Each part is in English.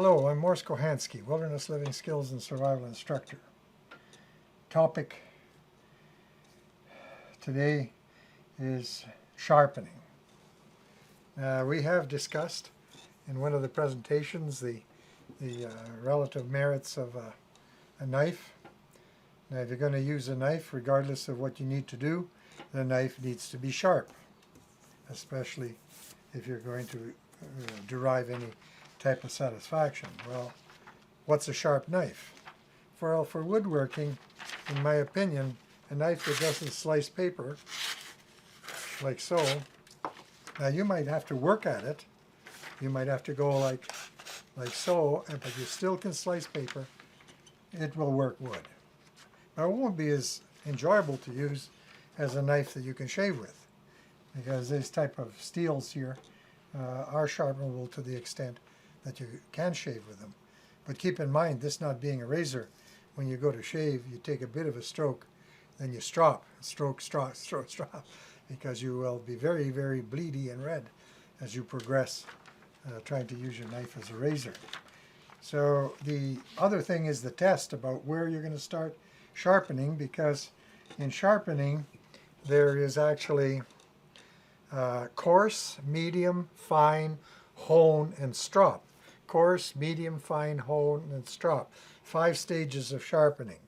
Hello, I'm Kochanski, Wilderness Living Skills and Survival Instructor. Topic today is sharpening. We have discussed in one of the presentations the relative merits of a knife. Now, if you're going to use a knife, regardless of what you need to do, the knife needs to be sharp, especially if you're going to derive any type of satisfaction. Well, what's a sharp knife? For woodworking, in my opinion, a knife that doesn't slice paper, like so. Now you might have to work at it. You might have to go like so, but you still can slice paper. It will work wood. Now it won't be as enjoyable to use as a knife that you can shave with, because this type of steels here are sharpenable to the extent that you can shave with them. But keep in mind, this not being a razor, when you go to shave, you take a bit of a stroke, then you stroke, because you will be very, very bleedy and red as you progress trying to use your knife as a razor. So the other thing is the test about where you're going to start sharpening, because in sharpening there is actually coarse, medium, fine, hone, and strop. Coarse, medium, fine, hone, and strop. 5 stages of sharpening.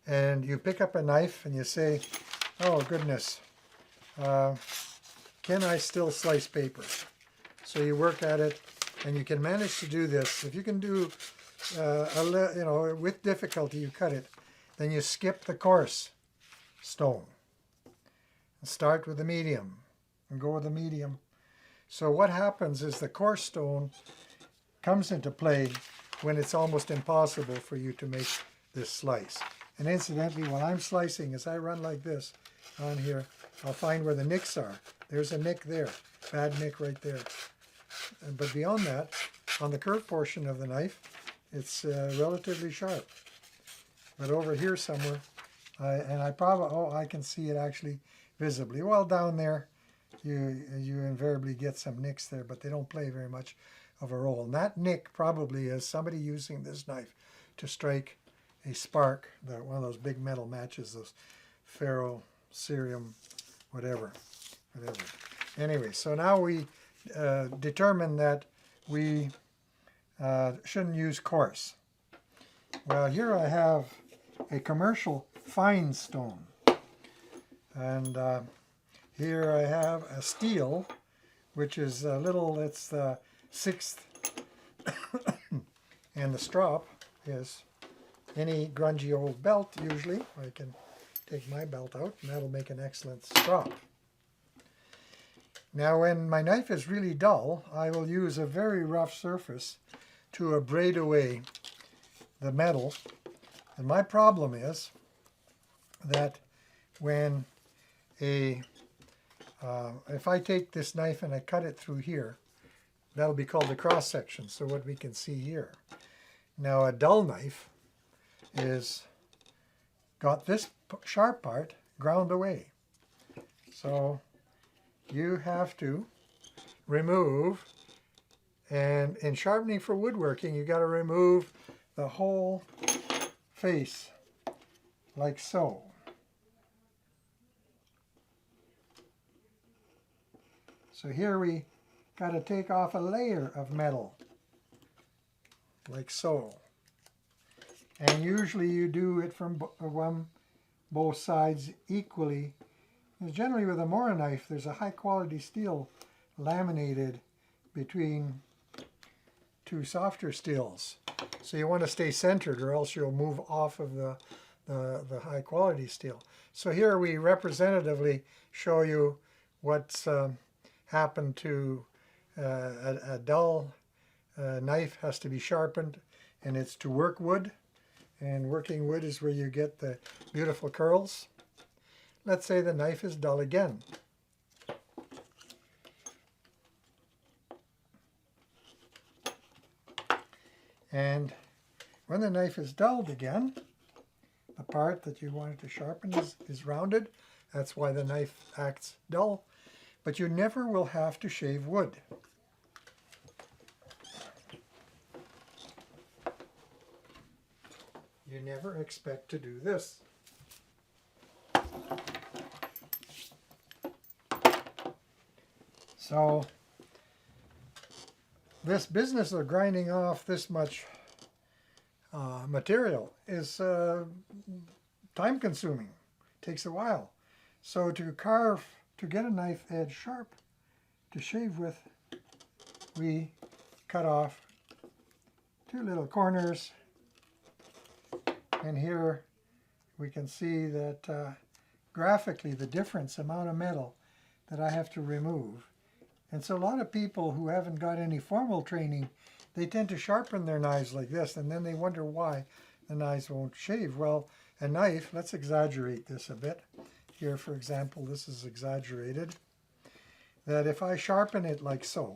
And you pick up a knife and you say, oh goodness, can I still slice paper? So you work at it, and you can manage to do this. If you can do, with difficulty you cut it, then you skip the coarse stone and start with the medium and go with the medium. So what happens is the coarse stone comes into play when it's almost impossible for you to make this slice. And incidentally, while I'm slicing, as I run like this on here, I'll find where the nicks are. There's a nick there, bad nick right there. But beyond that, on the curved portion of the knife, it's relatively sharp. But over here somewhere, I can see it actually visibly. Well, down there, you invariably get some nicks there, but they don't play very much of a role. And that nick probably is somebody using this knife to strike a spark, one of those big metal matches, those ferro, cerium, whatever. Anyway, so now we determine that we shouldn't use coarse. Well, here I have a commercial fine stone, and here I have a steel, which is a little, it's the 6th, and the strop is any grungy old belt usually. I can take my belt out, and that'll make an excellent strop. Now when my knife is really dull, I will use a very rough surface to abrade away the metal. And my problem is that when if I take this knife and I cut it through here, that'll be called the cross section, so what we can see here. Now a dull knife is got this sharp part ground away. So you have to remove, and in sharpening for woodworking, you got to remove the whole face, like so. So here we got to take off a layer of metal, like so. And usually you do it from both sides equally. And generally with a Mora knife, there's a high quality steel laminated between 2 softer steels. So you want to stay centered, or else you'll move off of the high quality steel. So here we representatively show you what's happened to a dull knife. Has to be sharpened, and it's to work wood. And working wood is where you get the beautiful curls. Let's say the knife is dull again. And when the knife is dulled again, the part that you wanted to sharpen is rounded. That's why the knife acts dull. But you never will have to shave wood. you never expect to do this. So this business of grinding off this much material is time consuming, takes a while. So to carve, to get a knife edge sharp to shave with, we cut off 2 little corners, and here we can see that graphically the difference amount of metal that I have to remove. And so a lot of people who haven't got any formal training, they tend to sharpen their knives like this, and then they wonder why the knives won't shave. Well, a knife, let's exaggerate this a bit. Here, for example, this is exaggerated. That if I sharpen it like so,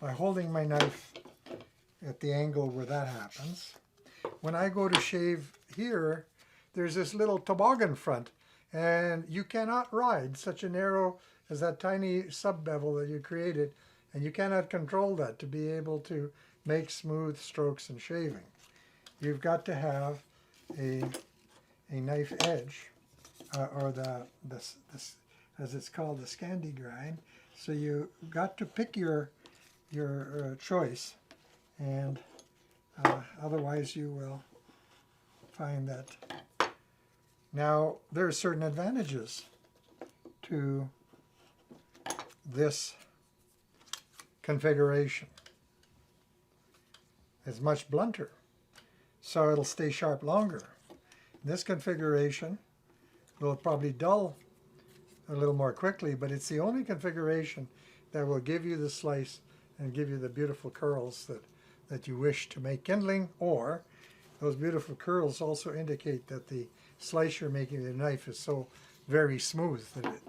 by holding my knife at the angle where that happens, when I go to shave here, there's this little toboggan front, and you cannot ride such a narrow as that tiny sub-bevel that you created, and you cannot control that to be able to make smooth strokes in shaving. You've got to have a knife edge, or this as it's called, the Scandi grind. So you got to pick your choice, and otherwise you will find that. Now there are certain advantages to this configuration. It's much blunter, so it'll stay sharp longer. This configuration will probably dull a little more quickly, but it's the only configuration that will give you the slice and give you the beautiful curls that you wish to make kindling, or those beautiful curls also indicate that the slice you're making with the knife is so very smooth that it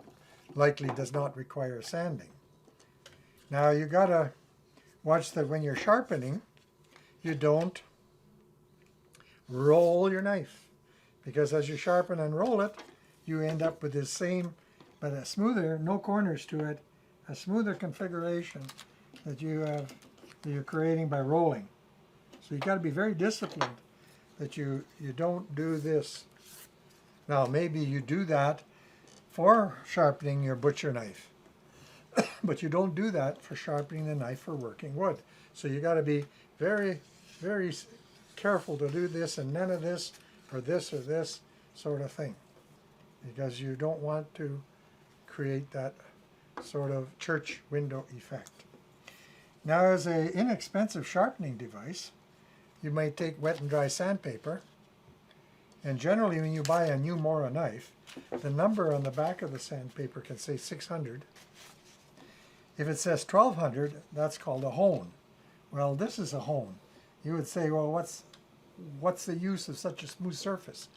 likely does not require sanding. Now you gotta watch that when you're sharpening, you don't roll your knife, because as you sharpen and roll it, you end up with this same, but a smoother, no corners to it, a smoother configuration that you're creating by rolling. So you got to be very disciplined that you don't do this. Now maybe you do that for sharpening your butcher knife, but you don't do that for sharpening the knife for working wood. So you got to be very, very careful to do this and none of this or this sort of thing, because you don't want to create that sort of church window effect. Now, as an inexpensive sharpening device, you might take wet and dry sandpaper, and generally when you buy a new Mora knife, the number on the back of the sandpaper can say 600. If it says 1200, that's called a hone. Well, this is a hone. You would say, well, what's the use of such a smooth surface?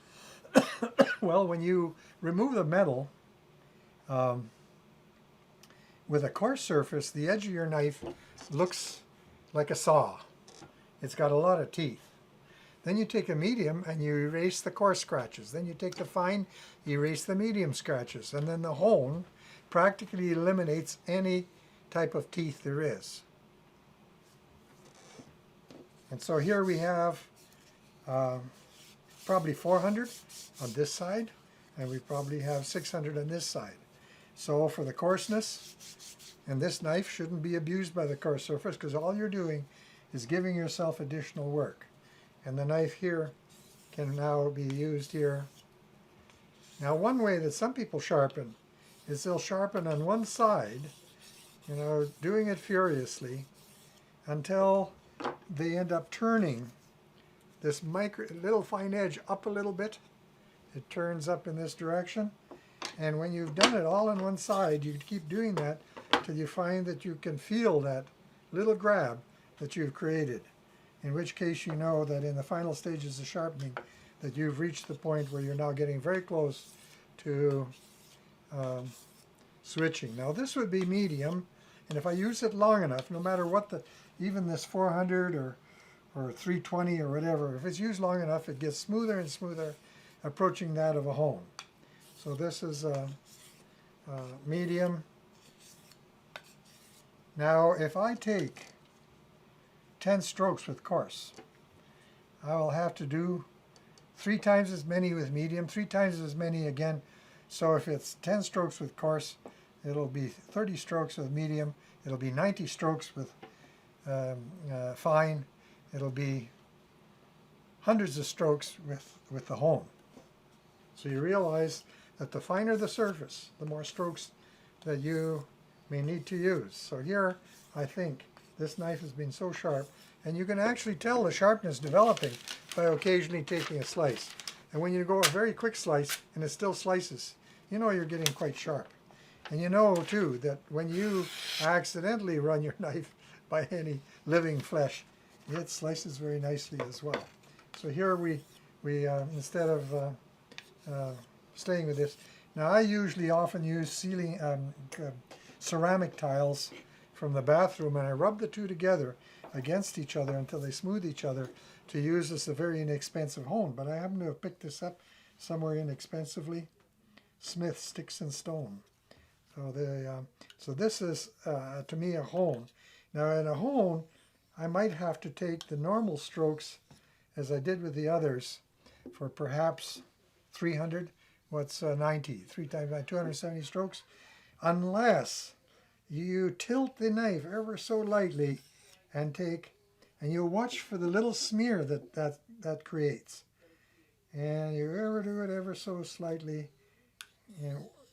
Well, when you remove the metal with a coarse surface, the edge of your knife looks like a saw. It's got a lot of teeth. Then you take a medium and you erase the coarse scratches. Then you take the fine, you erase the medium scratches. And then the hone practically eliminates any type of teeth there is. And so here we have probably 400 on this side, and we probably have 600 on this side. So for the coarseness, and this knife shouldn't be abused by the coarse surface, because all you're doing is giving yourself additional work. And the knife here can now be used here. Now one way that some people sharpen is they'll sharpen on one side, you know, doing it furiously until they end up turning this little fine edge up a little bit. It turns up in this direction. And when you've done it all on one side, you keep doing that till you find that you can feel that little grab that you've created. In which case you know that in the final stages of sharpening that you've reached the point where you're now getting very close to switching. Now this would be medium, and if I use it long enough, no matter what even this 400 or 320 or whatever, if it's used long enough, it gets smoother and smoother, approaching that of a hone. So this is medium. Now if I take 10 strokes with coarse, I will have to do 3 times as many with medium, 3 times as many again. So if it's 10 strokes with coarse, it'll be 30 strokes with medium. It'll be 90 strokes with fine. It'll be hundreds of strokes with the hone. So you realize that the finer the surface, the more strokes that you may need to use. So here, I think this knife has been so sharp, and you can actually tell the sharpness developing by occasionally taking a slice. And when you go a very quick slice and it still slices, you know you're getting quite sharp. And you know too that when you accidentally run your knife by any living flesh, it slices very nicely as well. So here we instead of staying with this, now I usually often use ceramic tiles from the bathroom, and I rub the two together against each other until they smooth each other to use as a very inexpensive hone. But I happen to have picked this up somewhere inexpensively. Smith Sticks and Stone. So this is to me a hone. Now in a hone, I might have to take the normal strokes as I did with the others for perhaps 300. What's 90? 3 times 9, 270 strokes. Unless you tilt the knife ever so lightly and you watch for the little smear that creates. And you ever do it ever so slightly,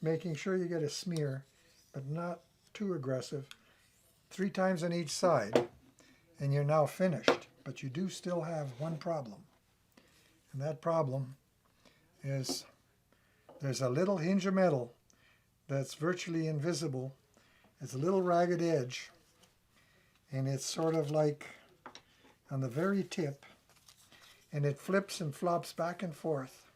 making sure you get a smear, but not too aggressive. 3 times on each side, and you're now finished. But you do still have one problem. And that problem is there's a little hinge of metal that's virtually invisible. It's a little ragged edge, and it's sort of like on the very tip, and it flips and flops back and forth.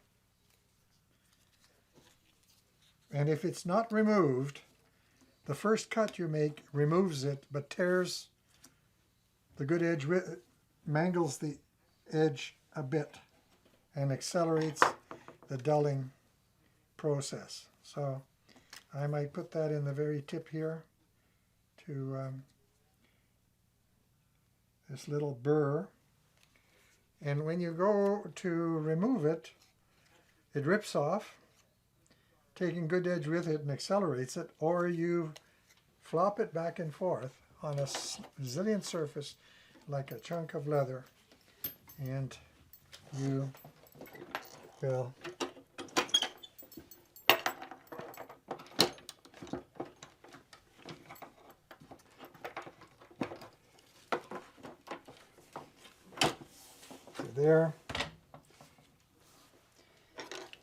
And if it's not removed, the first cut you make removes it, but tears the good edge, mangles the edge a bit, and accelerates the dulling process. So I might put that in the very tip here to this little burr. And when you go to remove it, it rips off, taking good edge with it and accelerates it, or you flop it back and forth on a resilient surface like a chunk of leather, and you will there.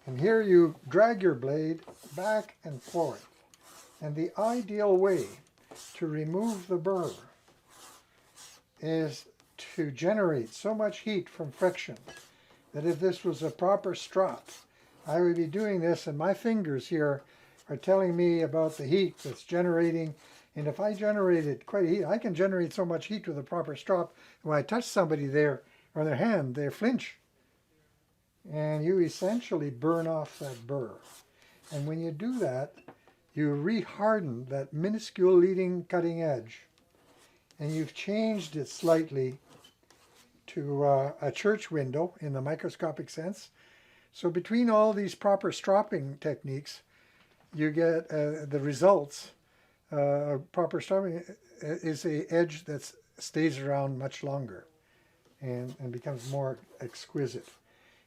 And here you drag your blade back and forth. And the ideal way to remove the burr is to generate so much heat from friction that if this was a proper strop, I would be doing this, and my fingers here are telling me about the heat that's generating. And if I generated quite a heat, I can generate so much heat with a proper strop. When I touch somebody there on their hand, they flinch. And you essentially burn off that burr. And when you do that, you reharden that minuscule leading cutting edge. And you've changed it slightly to a church window in the microscopic sense. So between all these proper stropping techniques, you get the results. Proper stropping is an edge that stays around much longer and becomes more exquisite.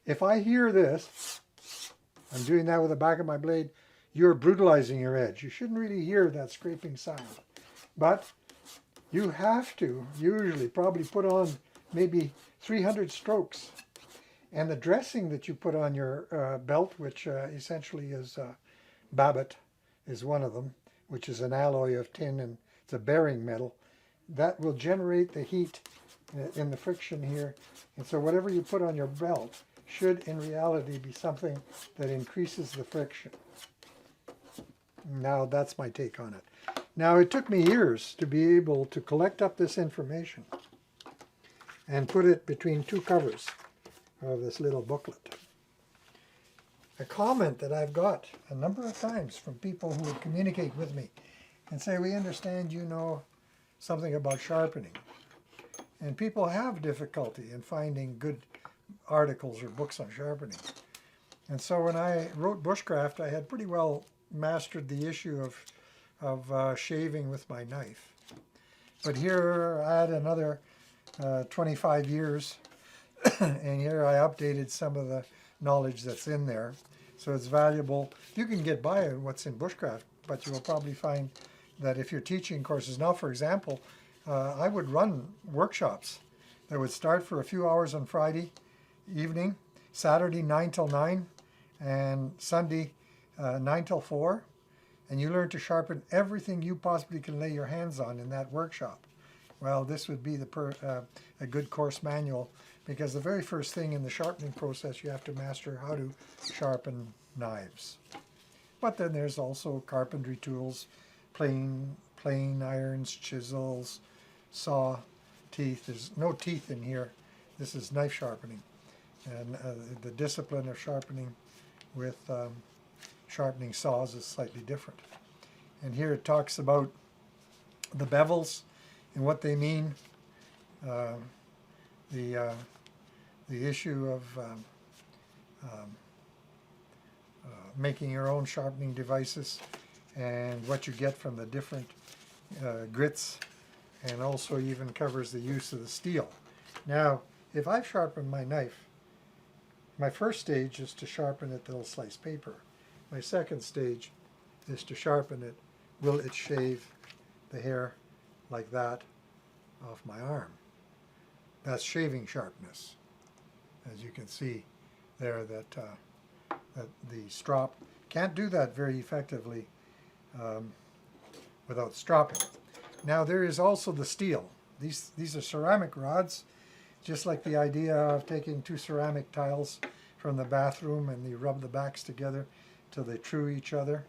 If I hear this, I'm doing that with the back of my blade, you're brutalizing your edge. You shouldn't really hear that scraping sound. But you have to usually probably put on maybe 300 strokes. And the dressing that you put on your belt, which essentially is babbitt, is one of them, which is an alloy of tin and it's a bearing metal, that will generate the heat in the friction here. And so whatever you put on your belt should in reality be something that increases the friction. Now that's my take on it. Now it took me years to be able to collect up this information and put it between 2 covers of this little booklet. A comment that I've got a number of times from people who would communicate with me and say, we understand you know something about sharpening. And people have difficulty in finding good articles or books on sharpening. And so when I wrote Bushcraft, I had pretty well mastered the issue of shaving with my knife. But here I had another 25 years, and here I updated some of the knowledge that's in there. So it's valuable. You can get by on what's in Bushcraft, but you will probably find that if you're teaching courses now, for example, I would run workshops that would start for a few hours on Friday evening, Saturday 9 till 9, and Sunday 9 till 4. And you learn to sharpen everything you possibly can lay your hands on in that workshop. Well, this would be a good course manual, because the very first thing in the sharpening process, you have to master how to sharpen knives. But then there's also carpentry tools, plane irons, chisels, saw, teeth. There's no teeth in here. This is knife sharpening. And the discipline of sharpening with sharpening saws is slightly different. And here it talks about the bevels and what they mean, the issue of making your own sharpening devices and what you get from the different grits, and also even covers the use of the steel. Now, if I've sharpened my knife, my first stage is to sharpen it till slice paper. My second stage is to sharpen it. Will it shave the hair like that off my arm? That's shaving sharpness. As you can see there, that the strop can't do that very effectively without stropping. Now there is also the steel. These are ceramic rods, just like the idea of taking two ceramic tiles from the bathroom and you rub the backs together till they true each other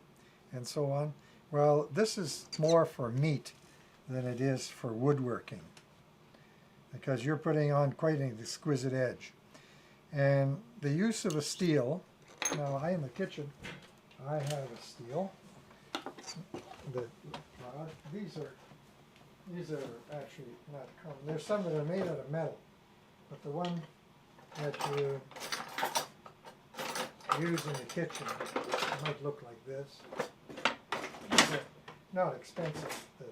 and so on. Well, this is more for meat than it is for woodworking, because you're putting on quite an exquisite edge. And the use of a steel, now in the kitchen I have a steel. These are actually not common. There's some that are made out of metal, but the one that you use in the kitchen might look like this. These are not expensive, the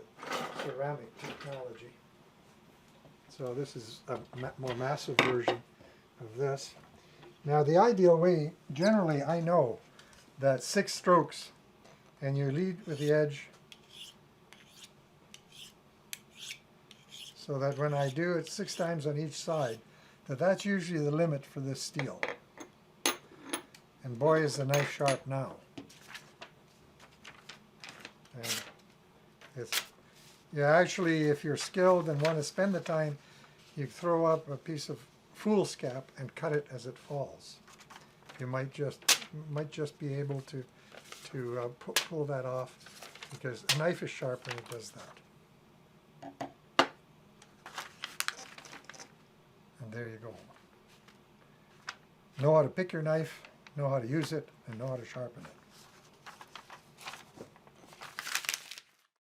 ceramic technology. So this is a more massive version of this. Now the ideal way, generally I know that 6 strokes, and you lead with the edge, so that when I do it 6 times on each side, that's usually the limit for this steel. And boy, is the knife sharp now. And it's, yeah, actually, if you're skilled and want to spend the time, you throw up a piece of foolscap and cut it as it falls. You might just be able to pull that off, because a knife is sharp when it does that. And there you go. Know how to pick your knife, know how to use it, and know how to sharpen it.